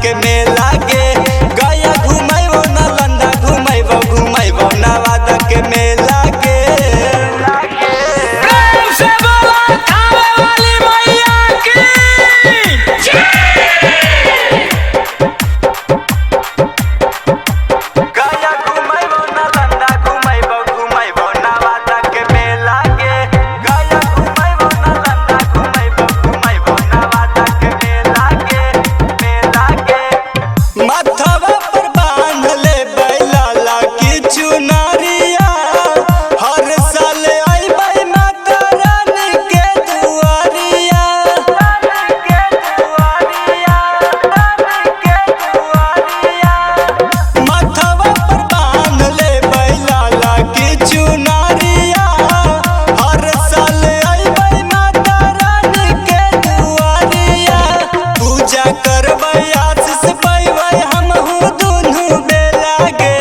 के मेला गे गया घुमाइबो नालंदा घुमाइबो घुमाइबो नवादा के मेला गे प्रेम से बोला खावे वाली मैया की गया घुमाइबो नालंदा घुमाइबो घुमाइबो नवादा के मेला गे गया घुमाइबो नालंदा घुमाइबो घुमाइबो नवादा के मेला गे माथवा पर बांध ले बैला की चुनरिया हर साल आइबै माता रानी के दुआरिया माथवा पर बांध ले बैला की चुनरिया हर साल आइबै माता रानी के दुआरिया पूजा करबै आशीष पैबै हमहू दुनू बेला गे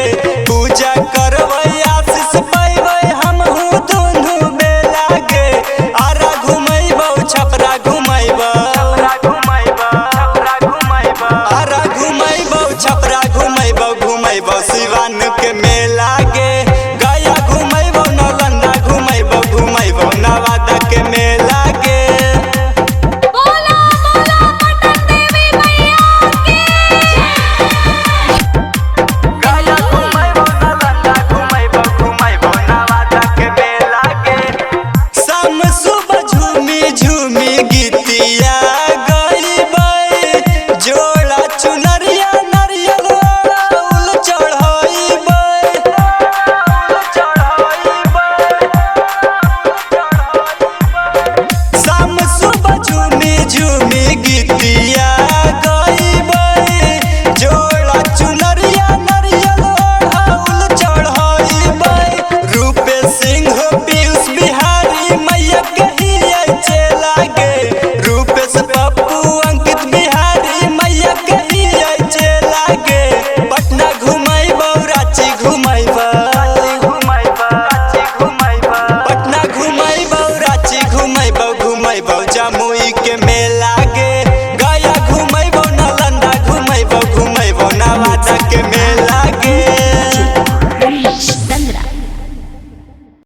पूजा करबै आशीष पैबै हमहू दुनू बेला गे आरा घुमैबौ छपरा घुमैबौ आरा घुमैबौ छपरा घुमैबौ घुमैबौ सिवान के मेला गे गया घुमैबौ नालंदा घुमैबौ घुमैबौ नवादा के मेला गे बोला बोला पटन देवी मैया की गया घुमैबौ नालंदा घुमैबौ घुमैबौ नवादा के मेला गे शाम सुबह झूमी झूमी गीतिया गइबै जोड़ा चुनरिया नारियल उल चढ़ाइबै शाम सुबह झूमी झूमी गीतिया गइबै जोड़ा चुनरिया नारियल उल चढ़ाइबै रूपे सिंह पीयूष बिहारी मैया कहिए चला गे रूपेश पप्पू अंकित बिहारी मैया कहिए चला गे पटना घुमैबौ रांची घुमैबौ पटना घुमैबौ रांची घुमैबौ घुमैबौ जमुई के मेला गे गया घुमैबौ नालंदा घुमैबौ घुमैबौ नवादा के